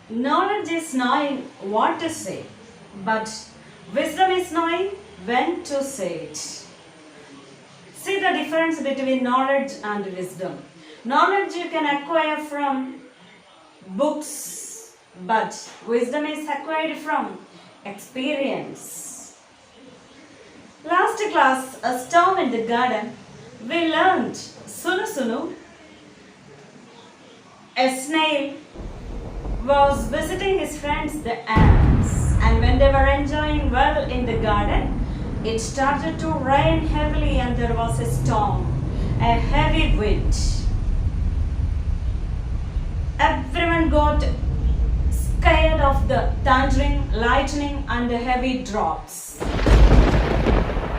Knowledge is knowing what to say, but wisdom is knowing when to say it. See the difference between knowledge and wisdom. Knowledge you can acquire from books, but wisdom is acquired from experience. Last class, a storm in the garden, we learned Sunu, a snail, was visiting his friends the ants, and when they were enjoying well in the garden, it started to rain heavily and there was a storm, a heavy wind. Everyone got scared of the thundering, lightning and the heavy drops.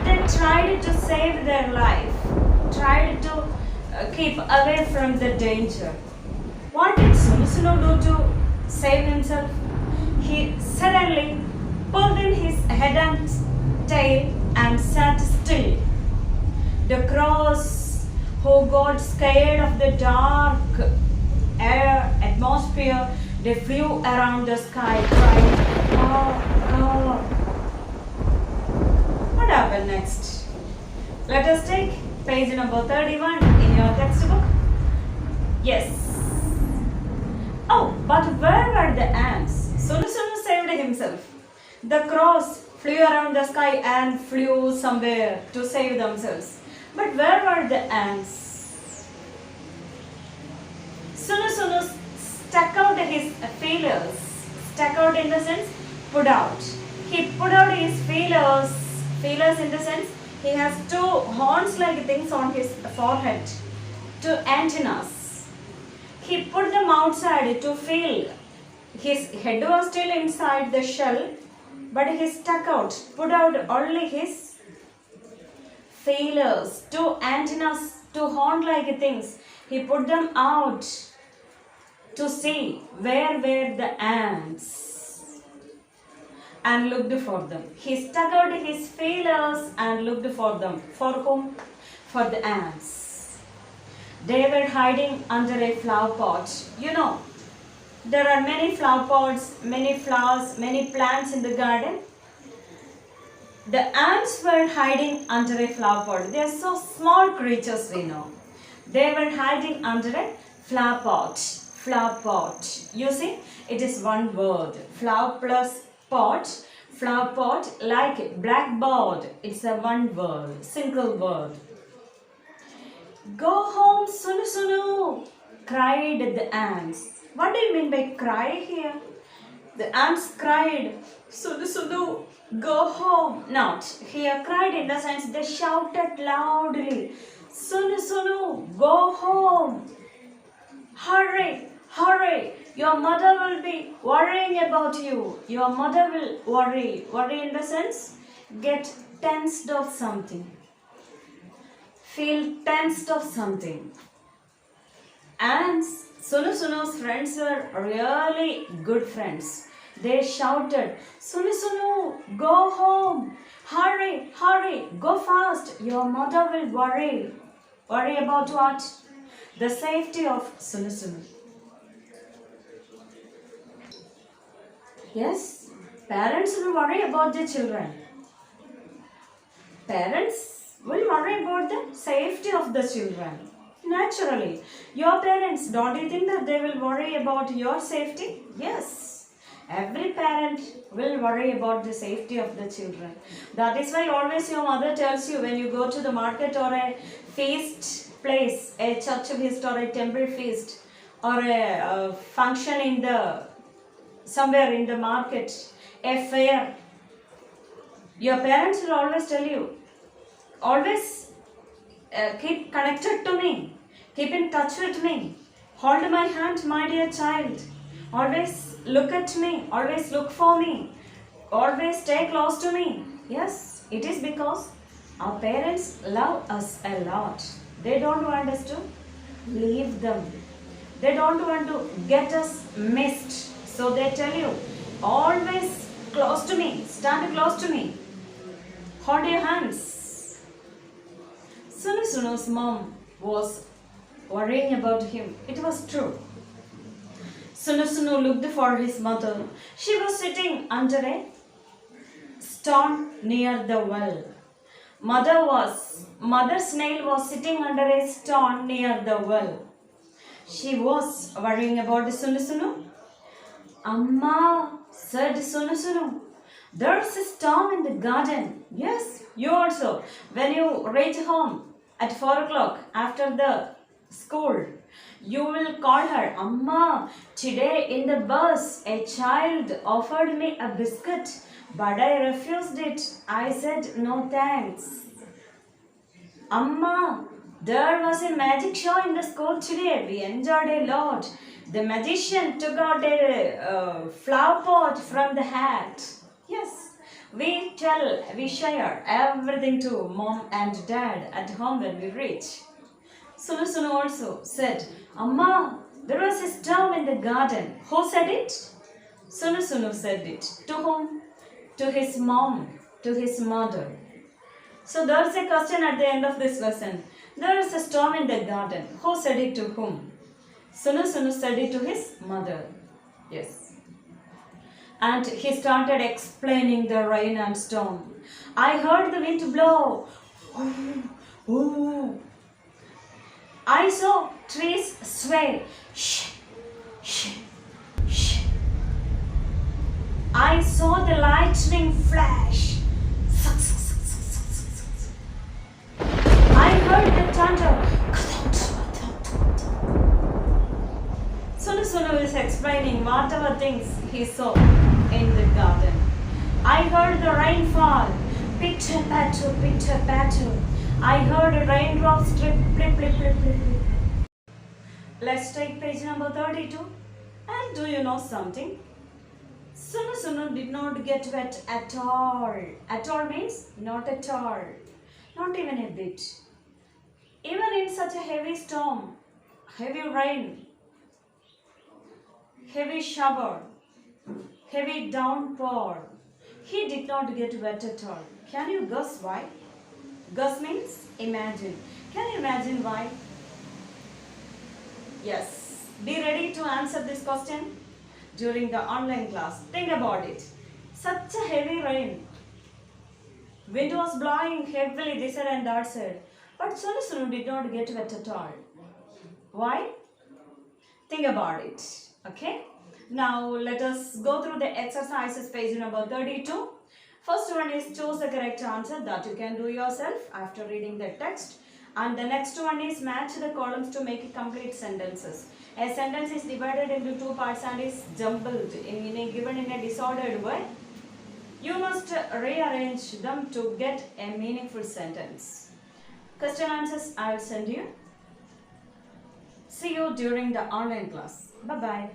They tried to save their life, tried to keep away from the danger. What did Sunu do to save himself? He suddenly pulled in his head and tail and sat still. The crows, who got scared of the dark air atmosphere, they flew around the sky crying, "Oh." What happened next? Let us take page number 31 in your textbook. Yes. Oh, but where were the ants? Sunu saved himself. The crows flew around the sky and flew somewhere to save themselves. But where were the ants? Sunu stuck out his feelers. Stuck out in the sense, put out. He put out his feelers. Feelers in the sense, he has two horns like things on his forehead. Two antennas. He put them outside to feel. His head was still inside the shell, but he stuck out, put out only his feelers, two antennas, two horn-like things. He put them out to see where were the ants and looked for them. He stuck out his feelers and looked for them. For whom? For the ants. They were hiding under a flower pot. You know, there are many flower pots, many flowers, many plants in the garden. The ants were hiding under a flower pot. They are so small creatures, we know. They were hiding under a flower pot. Flower pot. You see, it is one word. Flower plus pot. Flower pot, like blackboard. It's a one word, single word. "Go home, Sunu," cried the ants. What do you mean by cry here? The ants cried, "Sunu, go home." Not here cried in the sense they shouted loudly, Sunu, go home. Hurry, hurry. Your mother will be worrying about you. Your mother will worry. Worry in the sense, get tensed of something. Feel tensed of something. And Sunu's friends were really good friends. They shouted, Sunu, go home. Hurry, hurry, go fast. Your mother will worry. Worry about what? The safety of Sunu. Yes, parents will worry about their children. Parents will worry about the safety of the children. Naturally, your parents, don't you think that they will worry about your safety? Yes, every parent will worry about the safety of the children. That is why always your mother tells you when you go to the market or a feast place, a church feast or a temple feast or a function in the somewhere in the market, a fair, your parents will always tell you, always keep connected to me, keep in touch with me, hold my hand, my dear child, always look at me, always look for me, always stay close to me. Yes, it is because our parents love us a lot. They don't want us to leave them. They don't want to get us missed. So they tell you, always close to me, stand close to me, hold your hands. Sunu's mom was worrying about him. It was true. Sunu looked for his mother. She was sitting under a stone near the well. Mother snail was sitting under a stone near the well. She was worrying about Sunu. Amma, said Sunu, there's a storm in the garden. Yes, you also. When you reach home at 4 o'clock after the school, you will call her. Amma, today in the bus, a child offered me a biscuit, but I refused it. I said no thanks. Amma, there was a magic show in the school today. We enjoyed a lot. The magician took out a flower pot from the hat. Yes, we share everything to mom and dad at home when we reach. Sunu also said, Amma, there was a storm in the garden. Who said it? Sunu said it. To whom? To his mom, to his mother. So there's a question at the end of this lesson. There is a storm in the garden. Who said it to whom? Sunu said it to his mother. Yes. And he started explaining the rain and storm. I heard the wind blow. Ooh. I saw trees sway. Shh, shh, shh. I saw the lightning flash. I heard the thunder. Sunu is explaining whatever things he saw in the garden. I heard the rain fall. Pitter patter, pitter patter. I heard raindrops drip, plip, plip, plip, plip, plip. Let's take page number 32. And do you know something? Sunu did not get wet at all. At all means not at all. Not even a bit. Even in such a heavy storm, heavy rain, heavy shower, heavy downpour, he did not get wet at all. Can you guess why? Guess means imagine. Can you imagine why? Yes. Be ready to answer this question during the online class. Think about it. Such a heavy rain. Wind was blowing heavily this side and that side. But Sunu did not get wet at all. Why? Think about it. Okay? Now let us go through the exercises, page number 32. First one is choose the correct answer that you can do yourself after reading the text. And the next one is match the columns to make complete sentences. A sentence is divided into two parts and is jumbled given in a disordered way. You must rearrange them to get a meaningful sentence. Question answers I will send you. See you during the online class. Bye-bye.